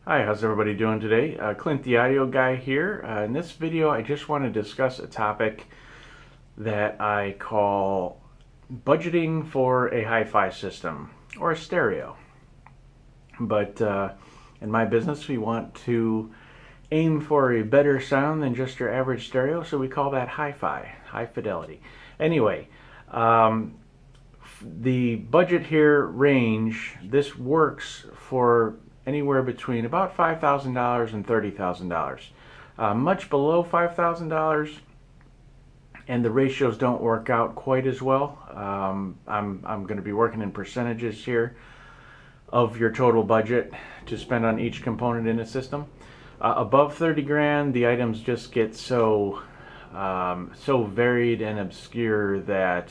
Hi, how's everybody doing today? Clint the audio guy here. In this video I just want to discuss a topic that I call budgeting for a hi-fi system or a stereo. But in my business we want to aim for a better sound than just your average stereo, so we call that hi-fi, high fidelity. Anyway, the budget here range, this works for anywhere between about $5,000 and $30,000. Much below $5,000 and the ratios don't work out quite as well. I'm going to be working in percentages here of your total budget to spend on each component in a system. Above 30 grand, the items just get so varied and obscure that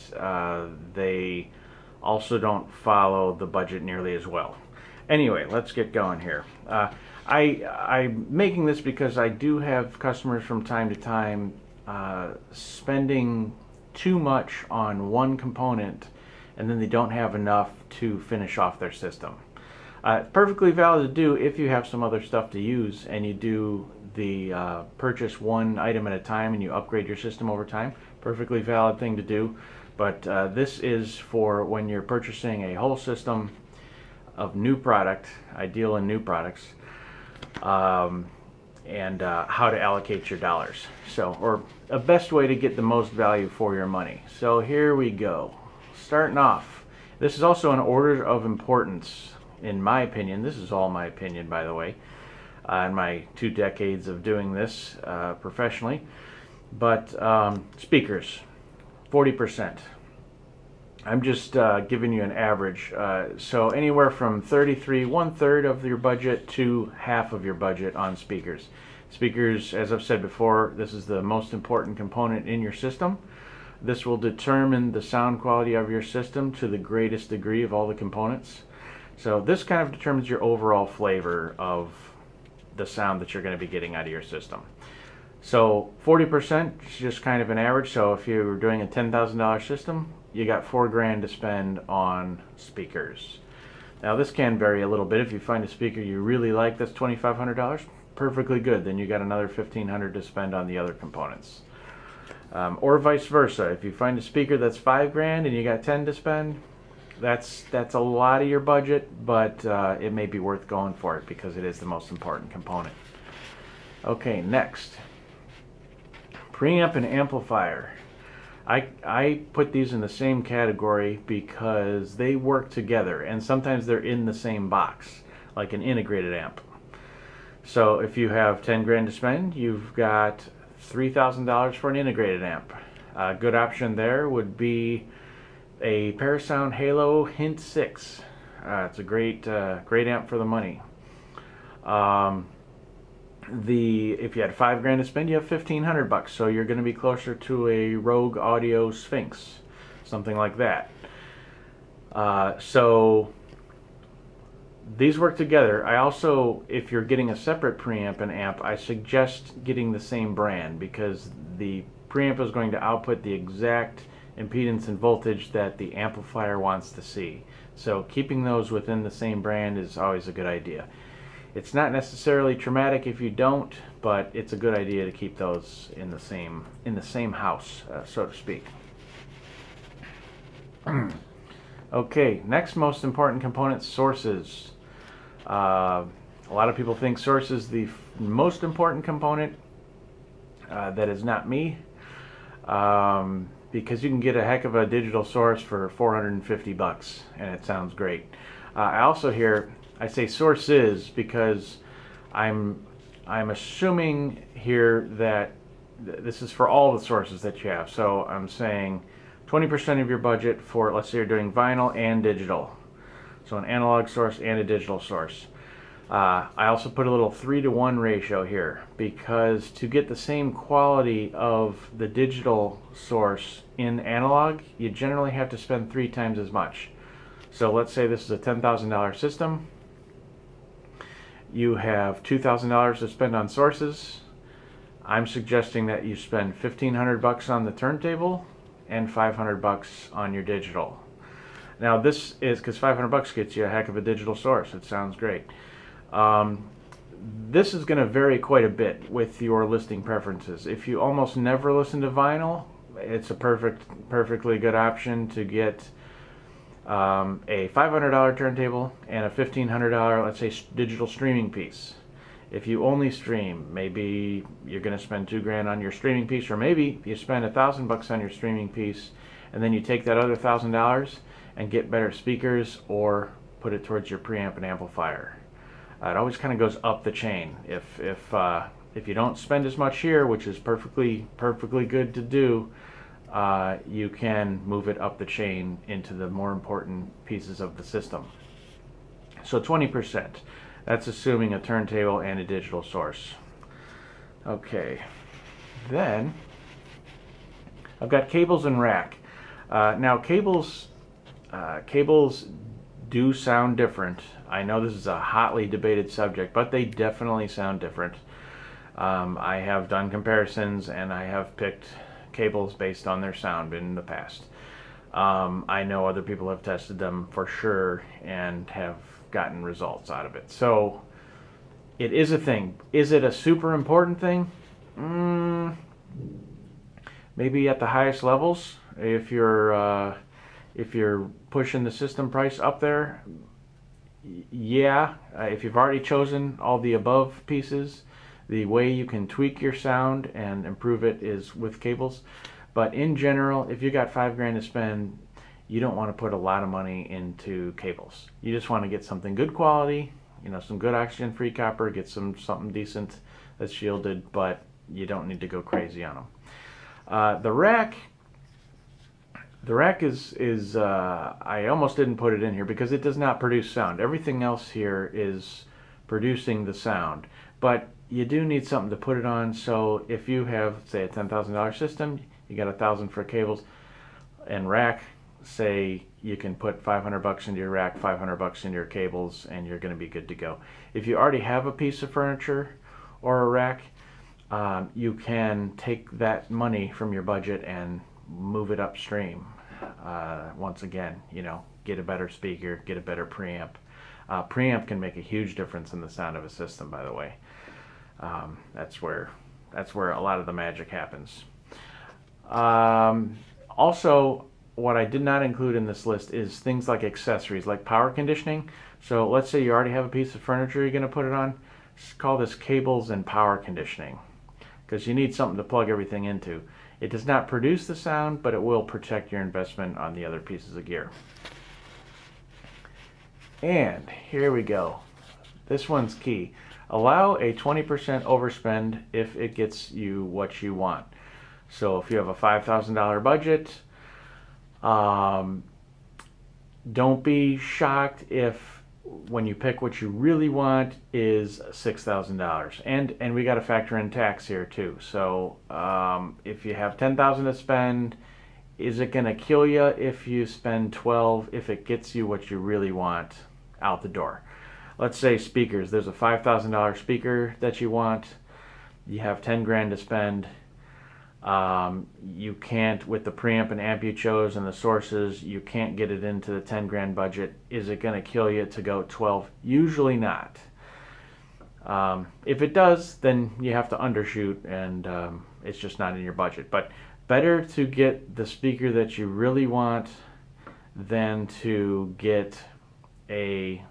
they also don't follow the budget nearly as well. Anyway, let's get going here. I'm making this because I do have customers from time to time spending too much on one component and then they don't have enough to finish off their system. Perfectly valid to do if you have some other stuff to use and you do the purchase one item at a time and you upgrade your system over time. Perfectly valid thing to do, but this is for when you're purchasing a whole system of new product. I deal in new products, and how to allocate your dollars. So, or a best way to get the most value for your money. So here we go. Starting off, this is also an order of importance, in my opinion. This is all my opinion, by the way, in my 2 decades of doing this professionally. But speakers, 40%. I'm just giving you an average. So anywhere from 33, 1/3 of your budget to half of your budget on speakers. Speakers, as I've said before, this is the most important component in your system. This will determine the sound quality of your system to the greatest degree of all the components. So this kind of determines your overall flavor of the sound that you're going to be getting out of your system. So 40% is just kind of an average. So if you're doing a $10,000 system, you got $4 grand to spend on speakers. Now this can vary a little bit. If you find a speaker you really like that's $2,500, perfectly good. Then you got another $1,500 to spend on the other components. Or vice versa. If you find a speaker that's $5 grand and you got 10 to spend, that's a lot of your budget, but it may be worth going for it because it is the most important component. Okay, next. Preamp and Amplifier. I put these in the same category because they work together and sometimes they're in the same box, like an integrated amp. So if you have 10 grand to spend, you've got $3,000 for an integrated amp. A good option there would be a Parasound Halo Hint 6. It's a great amp for the money. If you had 5 grand to spend, you have $1,500, so you're going to be closer to a Rogue Audio Sphinx, something like that. So these work together. I also, if you're getting a separate preamp and amp, I suggest getting the same brand because the preamp is going to output the exact impedance and voltage that the amplifier wants to see. So keeping those within the same brand is always a good idea. It's not necessarily traumatic if you don't, but it's a good idea to keep those in the same house, so to speak. Okay, next most important component, sources. A lot of people think source is the most important component. That is not me, because you can get a heck of a digital source for $450 and it sounds great. I also hear I say sources because I'm assuming here that this is for all the sources that you have. So I'm saying 20% of your budget for, let's say you're doing vinyl and digital. So an analog source and a digital source. I also put a little 3-to-1 ratio here because to get the same quality of the digital source in analog, you generally have to spend 3 times as much. So let's say this is a $10,000 system. You have $2,000 to spend on sources. I'm suggesting that you spend $1,500 on the turntable and $500 on your digital. Now this is because $500 gets you a heck of a digital source. It sounds great. this is going to vary quite a bit with your listing preferences. If you almost never listen to vinyl, it's a perfectly good option to get a $500 turntable and a $1,500, let's say, digital streaming piece. If you only stream, maybe you're going to spend $2,000 on your streaming piece, or maybe you spend $1,000 on your streaming piece, and then you take that other $1,000 and get better speakers or put it towards your preamp and amplifier. It always kind of goes up the chain. If you don't spend as much here, which is perfectly good to do, you can move it up the chain into the more important pieces of the system. So 20%. That's assuming a turntable and a digital source. Okay. Then I've got cables and rack. Now cables do sound different. I know this is a hotly debated subject, but they definitely sound different. I have done comparisons and I have picked cables based on their sound in the past. I know other people have tested them for sure and have gotten results out of it. So it is a thing. Is it a super important thing? Maybe at the highest levels, if you're pushing the system price up there, yeah. If you've already chosen all the above pieces, the way you can tweak your sound and improve it is with cables. But in general, if you got $5,000 to spend, you don't want to put a lot of money into cables. You just want to get something good quality, some good oxygen-free copper, get something decent that's shielded, but you don't need to go crazy on them. The rack is I almost didn't put it in here because it does not produce sound. Everything else here is producing the sound, but you do need something to put it on. So if you have, say, a $10,000 system, you got $1,000 for cables and rack. Say you can put $500 into your rack, $500 into your cables, and you're going to be good to go. If you already have a piece of furniture or a rack, you can take that money from your budget and move it upstream. Once again, get a better speaker, get a better preamp. Preamp can make a huge difference in the sound of a system, by the way. That's where a lot of the magic happens. Also, what I did not include in this list is things like accessories, like power conditioning. So let's say you already have a piece of furniture you're going to put it on. Call this cables and power conditioning, because you need something to plug everything into. It does not produce the sound, but it will protect your investment on the other pieces of gear. And here we go. This one's key. Allow a 20% overspend if it gets you what you want. So if you have a $5,000 budget, don't be shocked if when you pick what you really want is $6,000. And we got to factor in tax here too. So if you have $10,000 to spend, is it going to kill you if you spend $12,000 if it gets you what you really want out the door? Let's say speakers. There's a $5,000 speaker that you want. You have $10,000 to spend. You can't, with the preamp and amp you chose and the sources, you can't get it into the $10,000 budget. Is it going to kill you to go $12,000? Usually not. If it does, then you have to undershoot, and it's just not in your budget. But better to get the speaker that you really want than to get a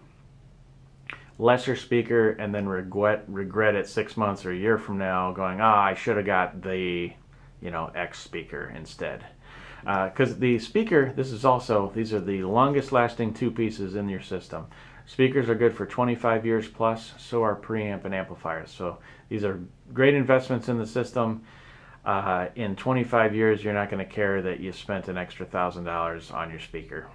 lesser speaker and then regret it 6 months or a year from now, going, I should have got the X speaker instead. Because the speaker, these are the longest lasting two pieces in your system. Speakers are good for 25 years plus, so are preamp and amplifiers. So these are great investments in the system. In 25 years, you're not going to care that you spent an extra $1,000 on your speaker.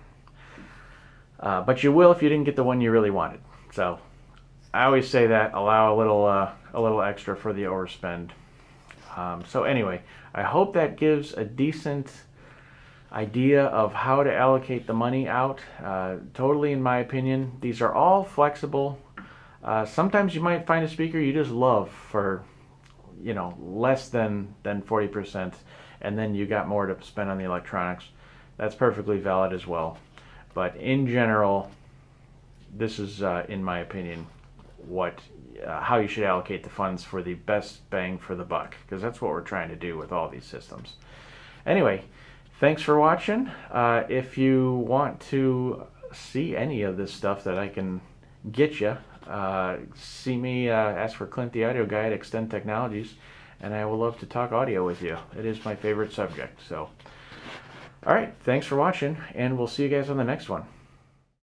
But you will if you didn't get the one you really wanted. So I always say that, allow a little extra for the overspend. So anyway, I hope that gives a decent idea of how to allocate the money out. Totally, in my opinion, these are all flexible. Sometimes you might find a speaker you just love for, less than 40%, and then you got more to spend on the electronics. That's perfectly valid as well. But in general, this is, in my opinion, what how you should allocate the funds for the best bang for the buck, because that's what we're trying to do with all these systems. Anyway, thanks for watching. If you want to see any of this stuff that I can get you, see me, ask for Clint the Audio Guy at Extend Technologies, and I will love to talk audio with you. It is my favorite subject. So, all right, thanks for watching, and we'll see you guys on the next one.